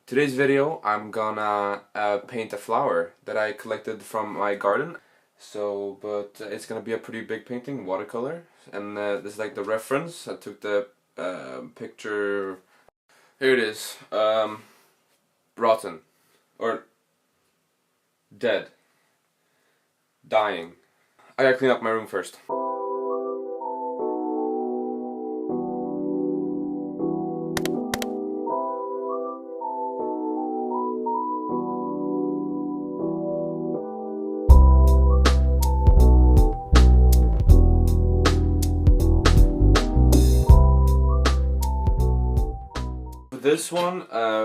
Today's video, I'm gonna paint a flower that I collected from my garden. But it's gonna be a pretty big painting, watercolor, and this is like the reference. I took the picture. Here it is. Rotten, or dead, dying. I gotta clean up my room first.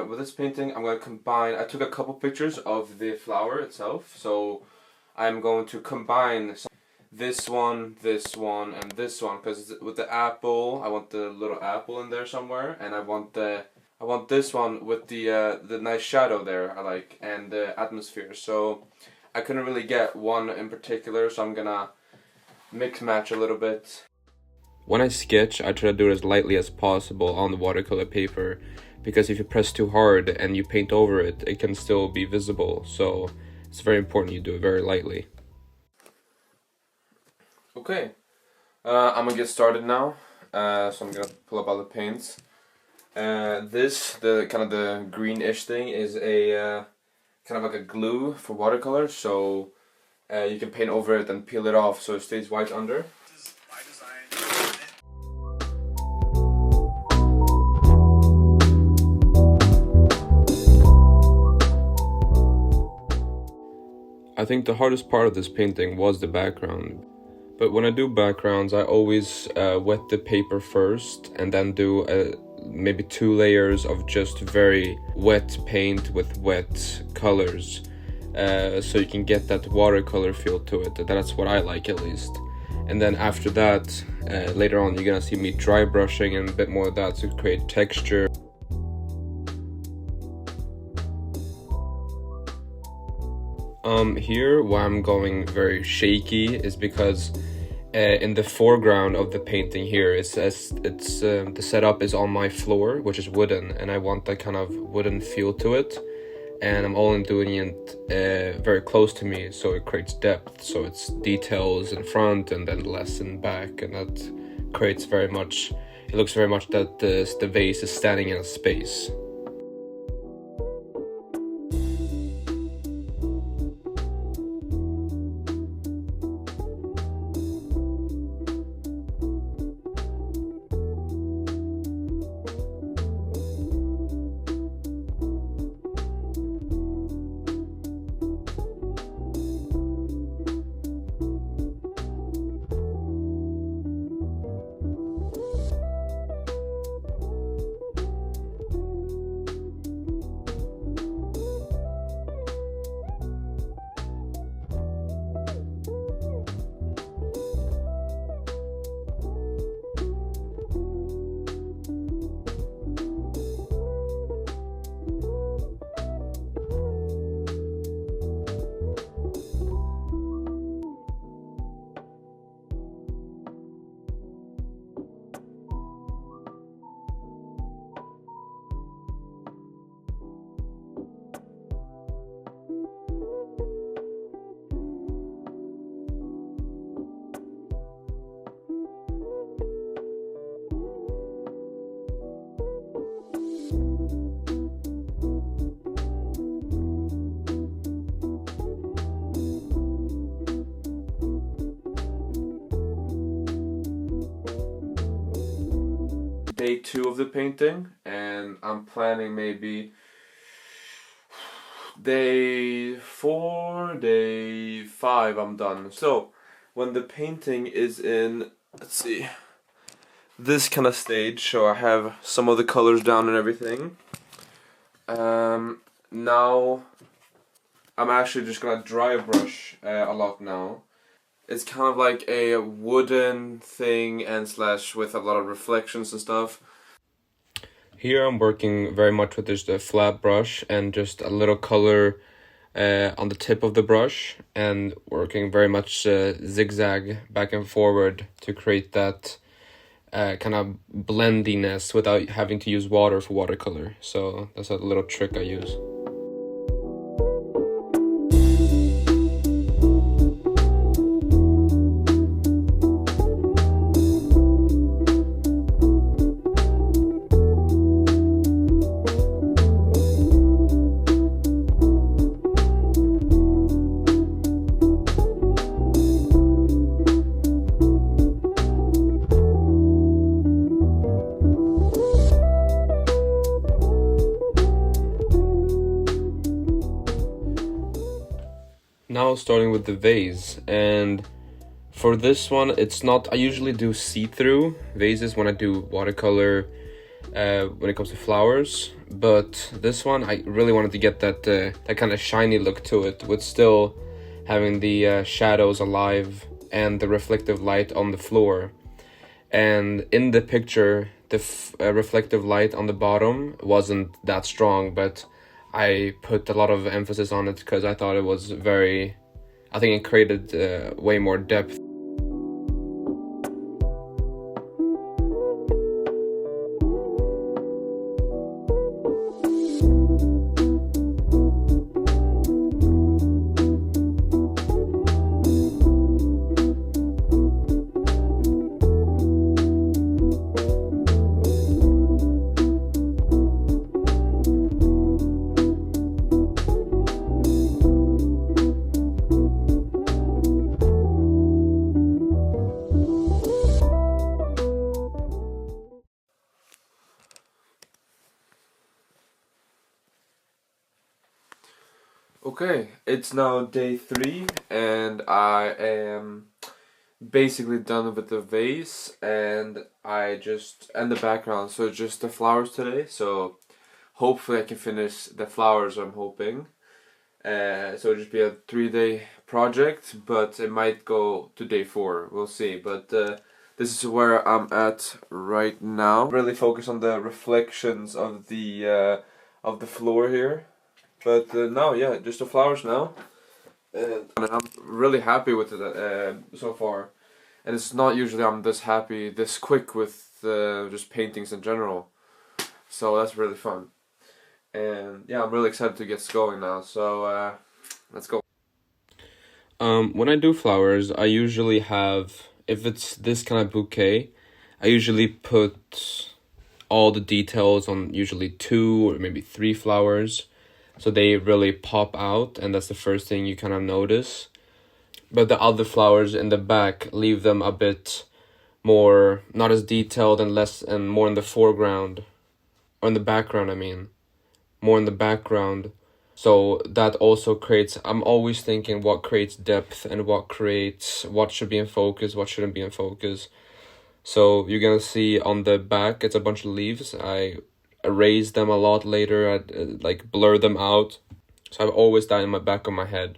With this painting, I'm going to combine, I took a couple pictures of the flower itself, so I'm going to combine this one, and this one, because with the apple, I want the little apple in there somewhere, and I want this one with the nice shadow there, I like, and the atmosphere, so I couldn't really get one in particular, so I'm gonna mix match a little bit. When I sketch, I try to do it as lightly as possible on the watercolor paper, because if you press too hard and you paint over it, it can still be visible, so it's very important you do it very lightly. Okay, I'm gonna get started now, so I'm gonna pull up all the paints. The kind of the greenish thing is a kind of like a glue for watercolor, so you can paint over it and peel it off so it stays white under. I think the hardest part of this painting was the background, but when I do backgrounds I always wet the paper first and then do maybe 2 layers of just very wet paint with wet colors, so you can get that watercolor feel to it. That's what I like, at least. And then after that, later on you're gonna see me dry brushing and a bit more of that to create texture. Here why I'm going very shaky is because in the foreground of the painting here it says the setup is on my floor, which is wooden, and I want that kind of wooden feel to it, and I'm only doing it very close to me, so it creates depth, so it's details in front and then less in back, and that creates very much, it looks very much that the vase is standing in a space. Day 2 of the painting, and I'm planning maybe day 4, day 5 I'm done. So when the painting is in, let's see, this kind of stage, so I have some of the colors down and everything, now I'm actually just gonna dry brush a lot now. It's kind of like a wooden thing and slash with a lot of reflections and stuff. Here I'm working very much with just a flat brush and just a little color on the tip of the brush, and working very much zigzag back and forward to create that kind of blendiness without having to use water for watercolor. So that's a little trick I use. Now starting with the vase, and for this one it's not, I usually do see-through vases when I do watercolor when it comes to flowers, but this one I really wanted to get that kind of shiny look to it with still having the shadows alive and the reflective light on the floor. And in the picture the reflective light on the bottom wasn't that strong, but I put a lot of emphasis on it because I thought it was I think it created way more depth. Okay, it's now day 3 and I am basically done with the vase and the background, so just the flowers today. So hopefully I can finish the flowers, I'm hoping. So it'll just be a 3-day project, but it might go to day 4, we'll see. But this is where I'm at right now. Really focus on the reflections of the floor here. But now, yeah, just the flowers now, and I'm really happy with it so far. And it's not usually I'm this happy this quick with just paintings in general, so that's really fun. And yeah, I'm really excited to get going now. So let's go. When I do flowers, I usually have, if it's this kind of bouquet, I usually put all the details on usually 2 or maybe 3 flowers. So they really pop out, and that's the first thing you kind of notice. But the other flowers in the back leave them a bit more, not as detailed and more in the foreground. Or in the background, I mean. More in the background. So that also creates, I'm always thinking what creates depth and what should be in focus, what shouldn't be in focus. So you're gonna see on the back, it's a bunch of leaves. I erase them a lot later, I'd like blur them out. So I've always that in my back of my head.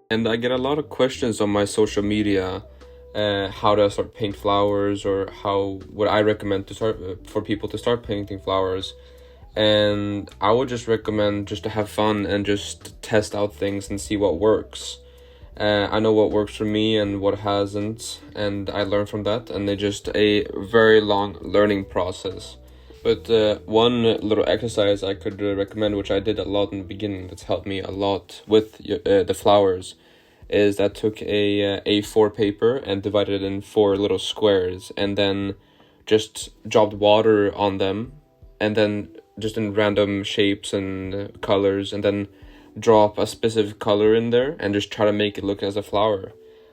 And I get a lot of questions on my social media, how do I start paint flowers, or how would I recommend to start for people to start painting flowers. And I would just recommend just to have fun and just test out things and see what works. I know what works for me and what hasn't, and I learn from that, and it's just a very long learning process. But one little exercise I could recommend, which I did a lot in the beginning, that's helped me a lot with the flowers, is that I took a A4 paper and divided it in 4 little squares, and then just dropped water on them, and then just in random shapes and colors, and then drop a specific color in there and just try to make it look as a flower.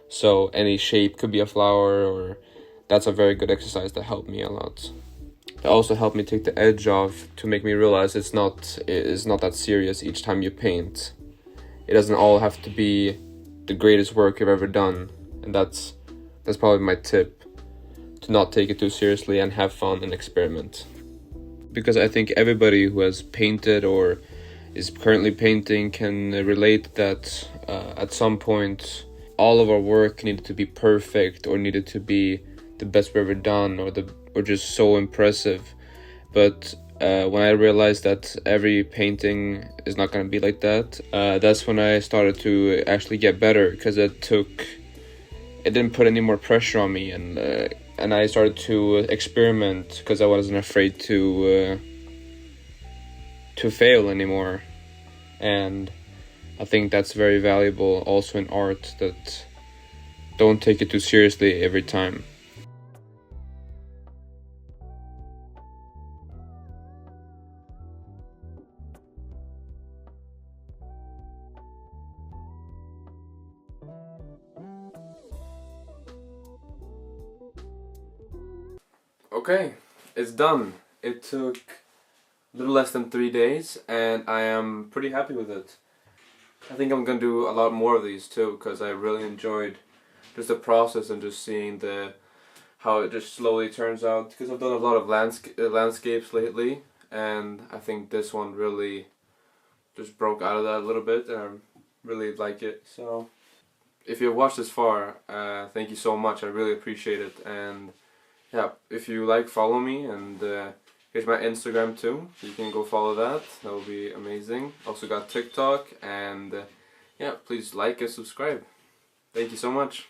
So any shape could be a flower, or that's a very good exercise that helped me a lot. That also helped me take the edge off, to make me realize it's not that serious each time you paint. It doesn't all have to be the greatest work you've ever done, and that's probably my tip, to not take it too seriously and have fun and experiment. Because I think everybody who has painted or is currently painting can relate that at some point all of our work needed to be perfect, or needed to be the best we've ever done, or just so impressive. But when I realized that every painting is not going to be like that, that's when I started to actually get better, because it didn't put any more pressure on me, and I started to experiment, because I wasn't afraid to fail anymore. And I think that's very valuable also in art, that don't take it too seriously every time. Okay, it's done. It took a little less than 3 days, and I am pretty happy with it. I think I'm gonna do a lot more of these too, because I really enjoyed just the process and just seeing how it just slowly turns out. Because I've done a lot of landscapes lately, and I think this one really just broke out of that a little bit, and I really like it. So, if you've watched this far, thank you so much. I really appreciate it. And yeah, if you like, follow me, and here's my Instagram too. You can go follow that. That will be amazing. Also got TikTok, and yeah, please like and subscribe. Thank you so much.